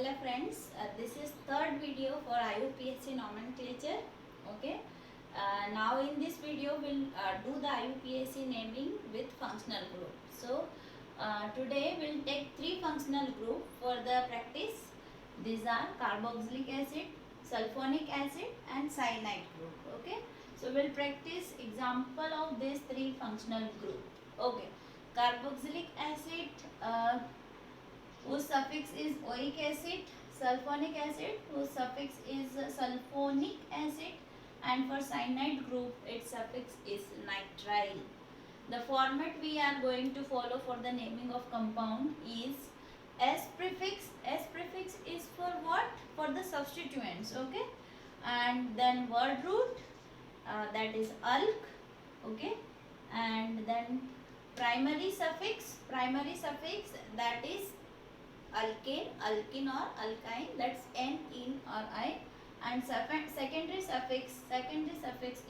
Hello friends, this is third video for IUPAC nomenclature. Okay. Now in this video we'll do the IUPAC naming with functional group. So today we'll take three functional group for the practice. These are carboxylic acid, sulfonic acid and cyanide group. Okay. So we'll practice example of these three functional group. Okay. Carboxylic acid whose suffix is oic acid, sulfonic acid whose suffix is sulfonic acid, and for cyanide group its suffix is nitrile. The format we are going to follow for the naming of compound is S prefix. S prefix is for what? For the substituents, okay? And then word root, that is alk, okay? And then primary suffix that is alkane, alkene or alkyne, that's N, in or I, and secondary suffix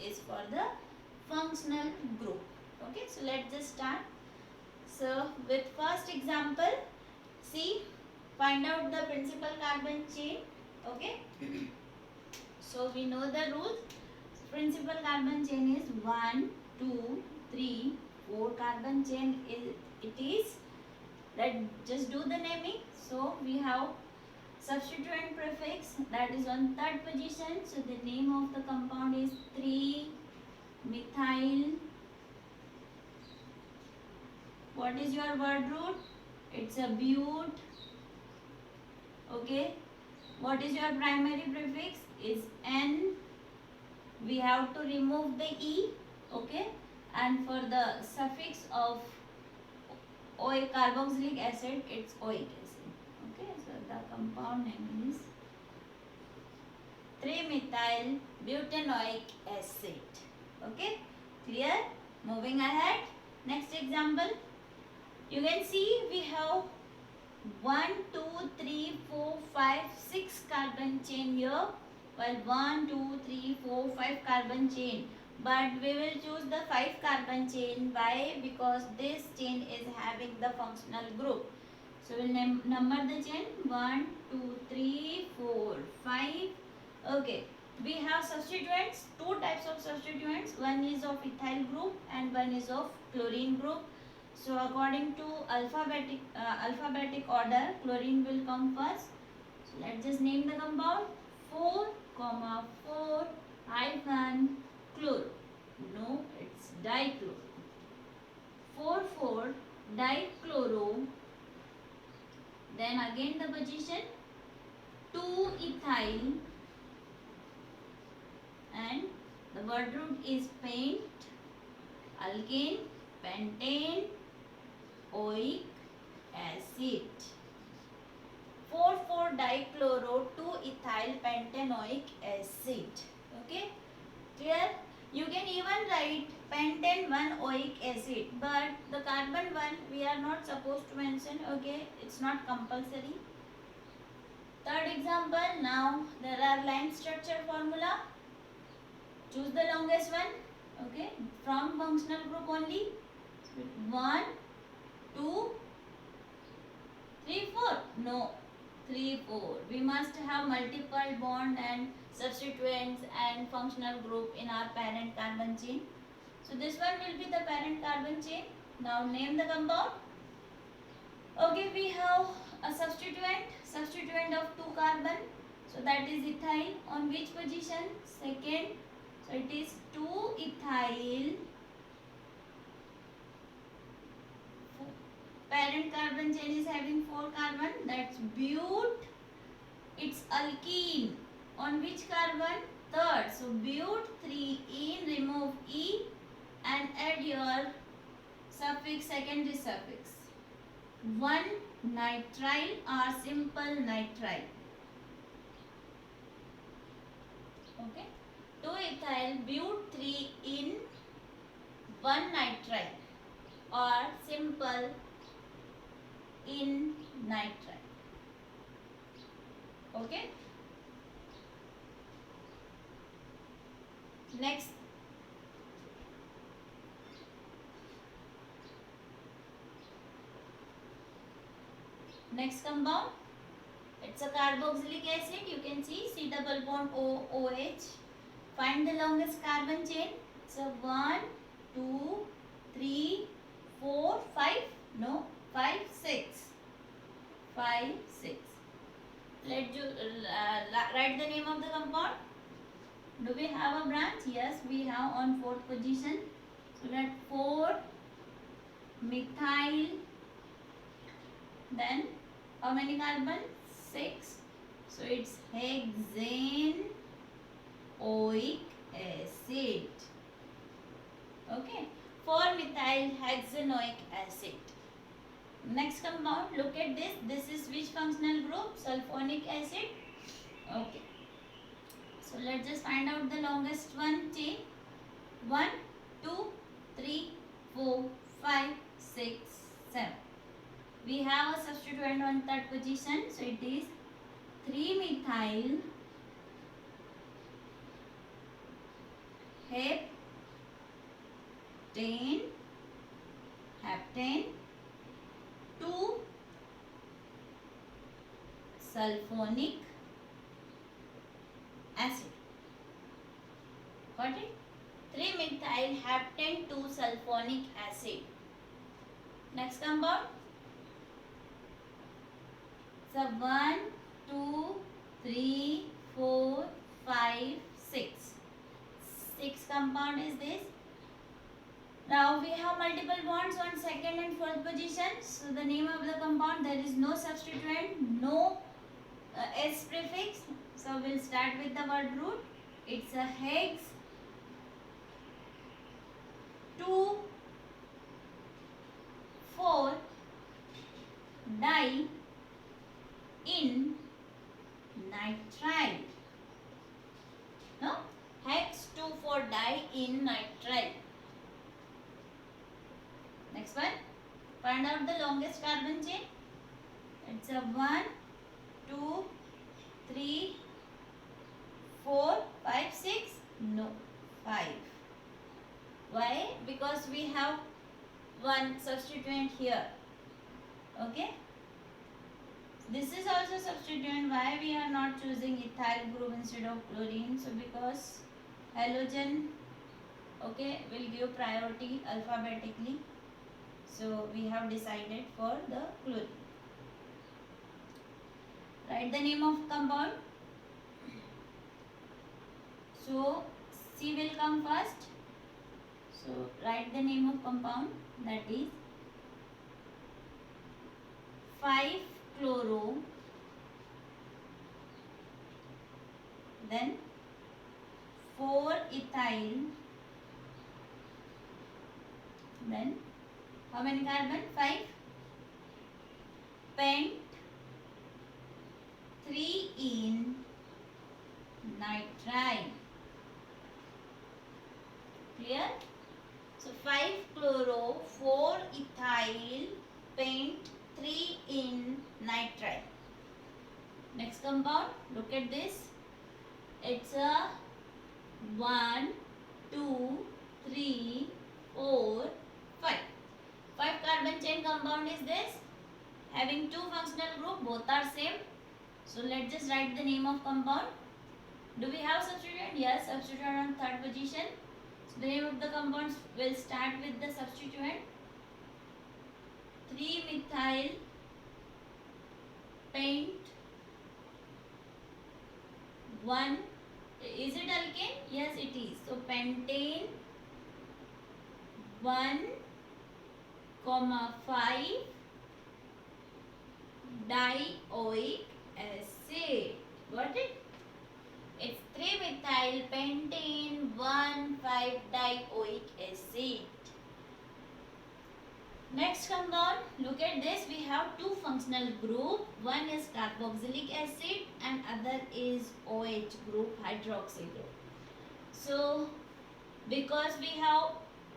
is for the functional group. Okay, so let's just start. So with first example, see, find out the principal carbon chain. Okay, so we know the rules. Principal carbon chain is 1, 2, 3, 4 carbon chain it is. Let's just do the naming. So we have substituent prefix that is on third position. So the name of the compound is 3-methyl. What is your word root? It's a bute. Okay. What is your primary prefix? Is N. We have to remove the E. Okay. And for the suffix of carboxylic acid, it's oic acid. Okay, so the compound name is 3-methyl butanoic acid. Okay, clear? Moving ahead. Next example. You can see we have 1, 2, 3, 4, 5, 6 carbon chain here. Well, 1, 2, 3, 4, 5 carbon chain. But we will choose the 5 carbon chain. Why? Because this chain is having the functional group. So we'll number the chain 1, 2, 3, 4, 5. Okay. We have substituents, two types of substituents. One is of ethyl group and one is of chlorine group. So according to alphabetic order, chlorine will come first. So let's just name the compound 4, 4 hyphen chloro. No, it's dichloro. 4 dichloro. Then again the position 2 ethyl and the word root is paint, alkane, pentane, oic acid. 4 dichloro 2 ethyl pentanoic acid. Okay, clear? You can even write pentane 1 oic acid, but the carbon 1 we are not supposed to mention. Okay, it's not compulsory. Third example. Now there are line structure formula. Choose the longest one. Okay, from functional group only. 1, 2, 3, 4. No, 3, 4. We must have multiple bond and substituents and functional group in our parent carbon chain. So this one will be the parent carbon chain. Now name the compound. Okay, we have a substituent of 2 carbon. So that is ethyl. On which position? Second. So it is 2 ethyl. Parent carbon chain is having 4 carbon. That's bute. It's alkene. On which carbon? Third. So bute 3 in. Remove E and add your suffix, secondary suffix. 1 nitrile or simple nitrile. Okay. 2 ethyl bute 3 in 1 nitrile or simple in nitrile. Okay. Next. Next compound It's a carboxylic acid. You can see C double bond O OH. Find the longest carbon chain. So 1, 2, 3, 4, 5. No, 5, 6. 5, 6. Let you write the name of the compound. Do we have a branch? Yes, we have on 4th position. So let 4 methyl. Then how many carbon? 6. So it's hexane oic acid. Okay, 4-methyl hexanoic acid. Next compound, look at this. This is which functional group? Sulfonic acid. Okay. So let's just find out the longest one chain. 1, 2, 3, 4, 5, 6, 7. We have a substituent on 3rd position. So it is 3-methyl heptane 2 sulfonic acid. Got it? 3-methyl heptane 2 sulfonic acid. Next compound. So 1, 2, 3, 4, 5, 6. 6 compound is this. Now we have multiple bonds on 2nd and 4th position. So the name of the compound, there is no substituent, no S prefix. So we'll start with the word root. It's a hex 2 4 di in nitrile. No? Hex 2,4 di in nitrile. Next one. Find out the longest carbon chain. It's a 1, 2, 3, 4, 5, 6. No, 5. Why? Because we have one substituent here. Okay. This is also substituent. Why we are not choosing ethyl group instead of chlorine? So because halogen, okay, will give priority alphabetically. So we have decided for the chlorine. Write the name of compound. So C will come first. So write the name of compound, that is 5-chloro, then 4-ethyl, then how many carbon? 5. Pent 3 in nitrile. Clear? So 5-chloro, 4-ethyl, pent 3 in nitrile. Next compound, look at this. It's a 1, 2, 3, 4, 5. 5 carbon chain compound is this. Having 2 functional group, both are same. So let's just write the name of compound. Do we have substituent? Yes, substituent on 3rd position. So the name of the compounds will start with the substituent. 3-methyl pent 1. Is it alkane? Yes, it is. So pentane 1, 5 dioic acid. Got it? It's 3-methyl pentane 1, 5 dioic acid. Next compound, look at this. We have 2 functional group. One is carboxylic acid and other is OH group, hydroxy group. So because we have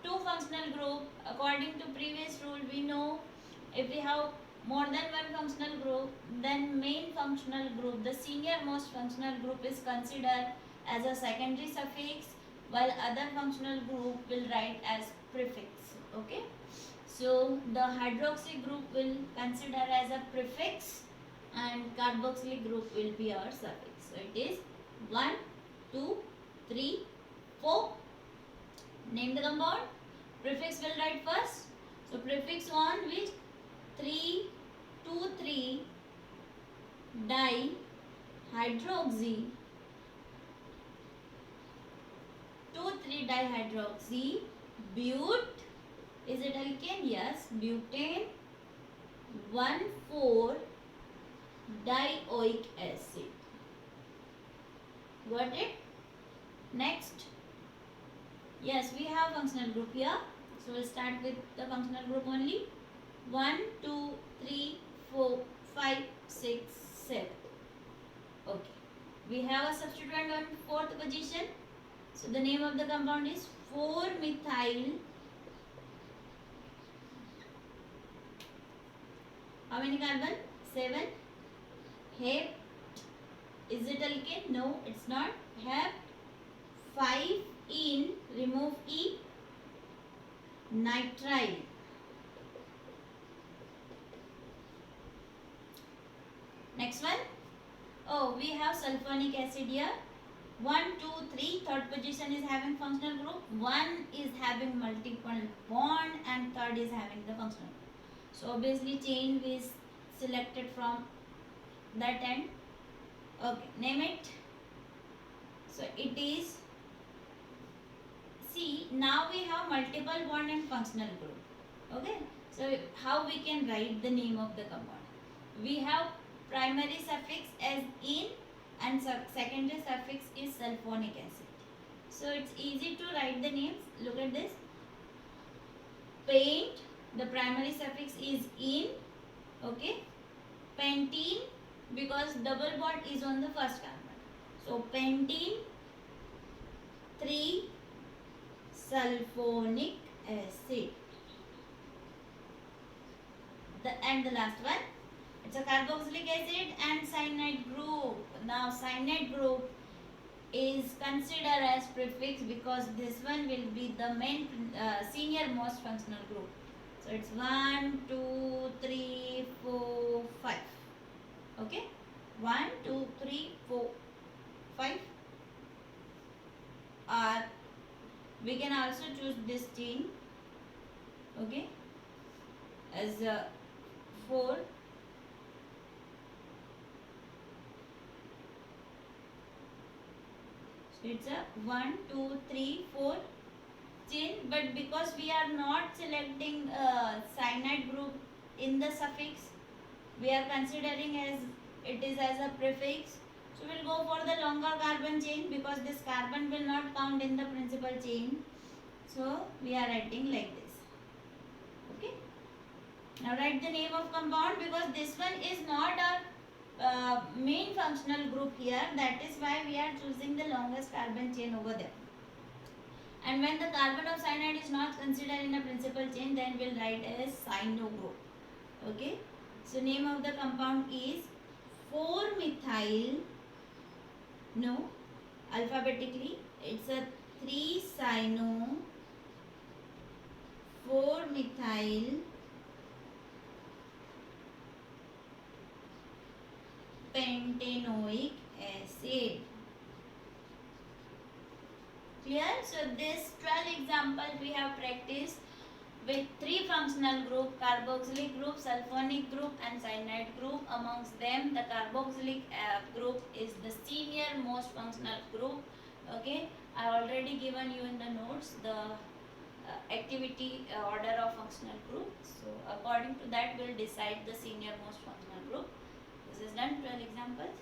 2 functional group, according to previous rule, we know if we have more than one functional group, then main functional group, the senior most functional group is considered as a secondary suffix, while other functional group will write as prefix. Okay. So the hydroxy group will consider as a prefix and carboxylic group will be our suffix. So it is 1, 2, 3, 4. Name the compound. Prefix will write first. So prefix 1 which 3, 2, 3 dihydroxy 2,3 dihydroxy but. Is it alkane? Yes. Butane 1,4 dioic acid. Got it? Next. Yes, we have functional group here. So we'll start with the functional group only. 1, 2, 3, 4, 5, 6, 7. Okay. We have a substituent on 4th position. So the name of the compound is 4-methyl. How many carbon? 7. Hept. Is it alkane? No, it's not. Hept. 5 in. Remove E. Nitrile. Next one. Oh, we have sulfonic acid here. 1, 2, 3. Third position is having functional group. 1 is having multiple bond and third is having the functional group. So obviously chain is selected from that end. Okay, name it. So it is, see, now we have multiple bond and functional group. Okay, so how we can write the name of the compound? We have primary suffix as in and secondary suffix is sulfonic acid. So it's easy to write the names. Look at this. Paint, the primary suffix is in. Okay. Pentene, because double bond is on the first carbon. So pentene 3 sulfonic acid. And the last one, it's a carboxylic acid and cyanide group. Now cyanide group is considered as prefix because this one will be the main senior most functional group. So it's 1, 2, 3, 4, 5. Okay, 1, 2, 3, 4, 5. Or we can also choose this chain. Okay, as 4. So it's a 1, 2, 3, 4 chain, but because we are not selecting cyanide group in the suffix, we are considering as it is as a prefix. So we'll go for the longer carbon chain because this carbon will not count in the principal chain. So we are writing like this. Okay. Now write the name of compound because this one is not a main functional group here. That is why we are choosing the longest carbon chain over there. And when the carbon of cyanide is not considered in a principal chain, then we'll write as cyano group. Okay. So name of the compound is 4-methyl. No, alphabetically it's a 3-cyano 4-methyl pentanoic acid. Clear? So this 12 examples we have practiced with 3 functional group: carboxylic group, sulfonic group and cyanide group. Amongst them the carboxylic group is the senior most functional group. Okay, I already given you in the notes the activity order of functional group. So according to that we'll decide the senior most functional group. This is done. 12 examples.